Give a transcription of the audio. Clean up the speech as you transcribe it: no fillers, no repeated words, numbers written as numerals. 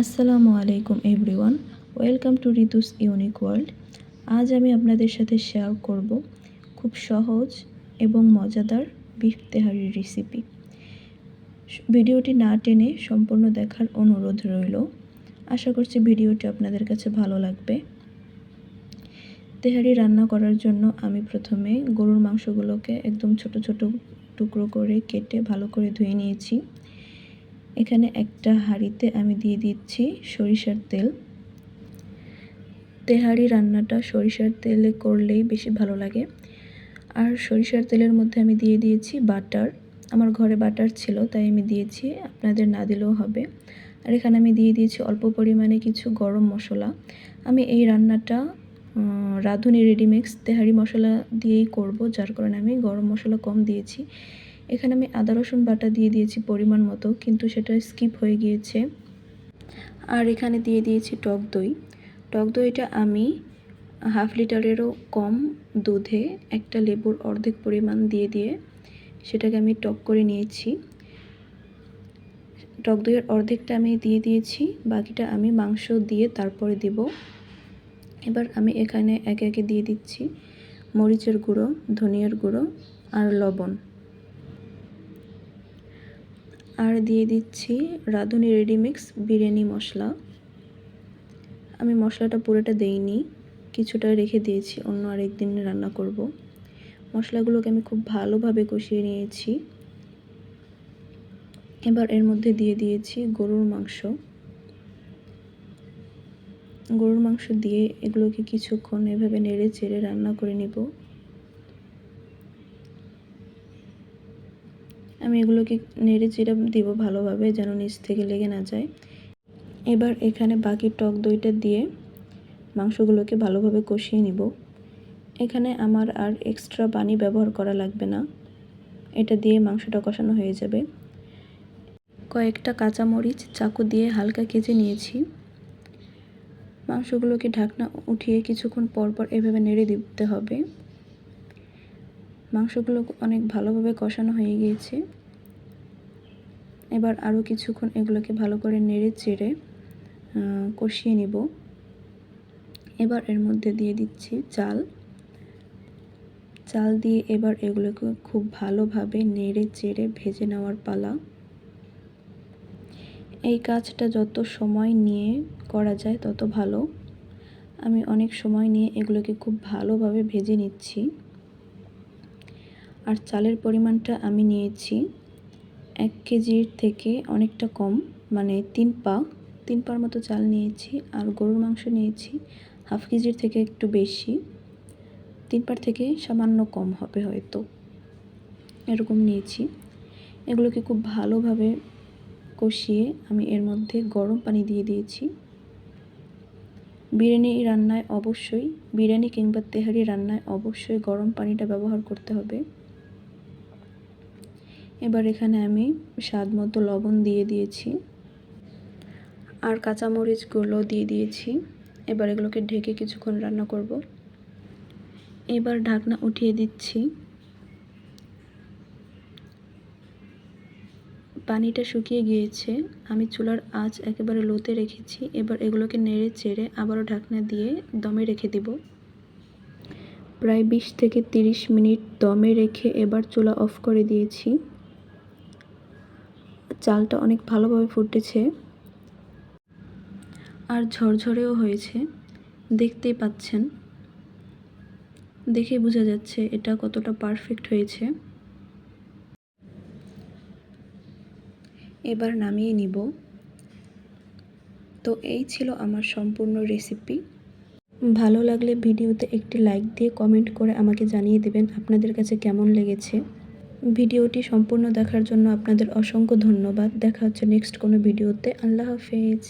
আসসালামু আলাইকুম everyone, welcome to ঋতুস unique world. আজ আমি আপনাদের সাথে শেয়ার করব খুব সহজ এবং মজাদার বিফ তেহারির রেসিপি। ভিডিওটি না টেনে সম্পূর্ণ দেখার অনুরোধ রইল। আশা করছি ভিডিওটি আপনাদের কাছে ভালো লাগবে। তেহারি রান্না করার জন্য আমি প্রথমে গরুর মাংসগুলোকে একদম ছোট ছোট টুকরো করে কেটে ভালো করে ধুয়ে নিয়েছি। এখানে একটা হাঁড়িতে আমি দিয়ে দিচ্ছি সরিষার তেল। তেহারি রান্নাটা সরিষার তেলে করলেই বেশি ভালো লাগে। আর সরিষার তেলের মধ্যে আমি দিয়ে দিয়েছি বাটার। আমার ঘরে বাটার ছিল তাই আমি দিয়েছি, আপনাদের না দিলেও হবে। আর এখানে আমি দিয়ে দিয়েছি অল্প পরিমাণে কিছু গরম মশলা। আমি এই রান্নাটা রাঁধুনি রেডিমিক্স তেহারি মশলা দিয়েই করব, যার কারণে আমি গরম মশলা কম দিয়েছি। এখানে আমি আদা রসুন বাটা দিয়ে দিয়েছি পরিমাণ মতো, কিন্তু সেটা স্কিপ হয়ে গিয়েছে। আর এখানে দিয়ে দিয়েছি টক দই। টক দইটা আমি হাফ লিটারেরও কম দুধে একটা লেবুর অর্ধেক পরিমাণ দিয়ে সেটাকে আমি টক করে নিয়েছি। টক দইয়ের অর্ধেকটা আমি দিয়ে দিয়েছি, বাকিটা আমি মাংস দিয়ে তারপরে দেব। এবার আমি এখানে একে একে দিয়ে দিচ্ছি মরিচের গুঁড়ো, ধনিয়ার গুঁড়ো আর লবণ। আর দিয়ে দিচ্ছি রাঁধুনি রেডিমিক্স বিরিয়ানি মশলা। আমি মশলাটা পুরোটা দেইনি, কিছুটা রেখে দিয়েছি, অন্য আরেক দিন রান্না করব। মশলাগুলোকে আমি খুব ভালোভাবে কষিয়ে নিয়েছি। এবার এর মধ্যে দিয়ে দিয়েছি গরুর মাংস দিয়ে এগুলোকে কিছুক্ষণ এভাবে নেড়ে চেড়ে রান্না করে নিব। আমি এগুলোকে নেড়ে চেড়ে দিব ভালোভাবে, যেন নিচ থেকে লেগে না যায়। এবার এখানে বাকি টক দইটা দিয়ে মাংসগুলোকে ভালোভাবে কষিয়ে নিব। এখানে আমার আর এক্সট্রা পানি ব্যবহার করা লাগবে না, এটা দিয়ে মাংসটা কষানো হয়ে যাবে। কয়েকটা কাঁচামরিচ চাকু দিয়ে হালকা কেচে নিয়েছি। মাংসগুলোকে ঢাকনা উঠিয়ে কিছুক্ষণ পর পর এভাবে নেড়ে দিতে হবে। মাংসগুলো অনেক ভালোভাবে কষানো হয়ে গিয়েছে। এবার আরও কিছুক্ষণ এগুলোকে ভালো করে নেড়ে চেড়ে কষিয়ে নিব। এবার এর মধ্যে দিয়ে দিচ্ছি চাল দিয়ে এবার এগুলোকে খুব ভালোভাবে নেড়ে চেড়ে ভেজে নেওয়ার পালা। এই কাজটা যত সময় নিয়ে করা যায় তত ভালো। আমি অনেক সময় নিয়ে এগুলোকে খুব ভালোভাবে ভেজে নিচ্ছি। আর চালের পরিমাণটা আমি নিয়েছি 1 কেজির থেকে অনেকটা কম, মানে 3 পার মতো চাল নিয়েছি। আর গরুর মাংস নিয়েছি হাফ কেজির থেকে একটু বেশি, 3 পার থেকে সামান্য কম হবে হয়তো, এরকম নিয়েছি। এগুলোকে খুব ভালোভাবে কষিয়ে আমি এর মধ্যে গরম পানি দিয়ে দিয়েছি। বিরিয়ানি কিংবা তেহারি রান্নায় অবশ্যই গরম পানিটা ব্যবহার করতে হবে। এবার এখানে আমি স্বাদ মতো লবণ দিয়ে দিয়েছি আর কাঁচামরিচগুলো দিয়ে দিয়েছি। এবার এগুলোকে ঢেকে কিছুক্ষণ রান্না করব। এবার ঢাকনা উঠিয়ে দিচ্ছি। পানিটা শুকিয়ে গিয়েছে, আমি চুলার আঁচ একেবারে লোতে রেখেছি। এবার এগুলোকে নেড়ে চেড়ে আবারও ঢাকনা দিয়ে দমে রেখে দিব। প্রায় 20 থেকে 30 মিনিট দমে রেখে এবার চুলা অফ করে দিয়েছি। চালটা অনেক ভালোভাবে ফুটেছে আর ঝরঝরেও হয়েছে, দেখতেই পাচ্ছেন। দেখে বোঝা যাচ্ছে এটা কতটা পারফেক্ট হয়েছে। এবার নামিয়ে নিব। তো এই ছিল আমার সম্পূর্ণ রেসিপি। ভালো লাগলে ভিডিওতে একটি লাইক দিয়ে কমেন্ট করে আমাকে জানিয়ে দেবেন আপনাদের কাছে কেমন লেগেছে। ভিডিওটি সম্পূর্ণ দেখার জন্য আপনাদের অসংখ্য ধন্যবাদ। দেখা হচ্ছে নেক্সট কোনো ভিডিওতে। আল্লাহ হাফেজ।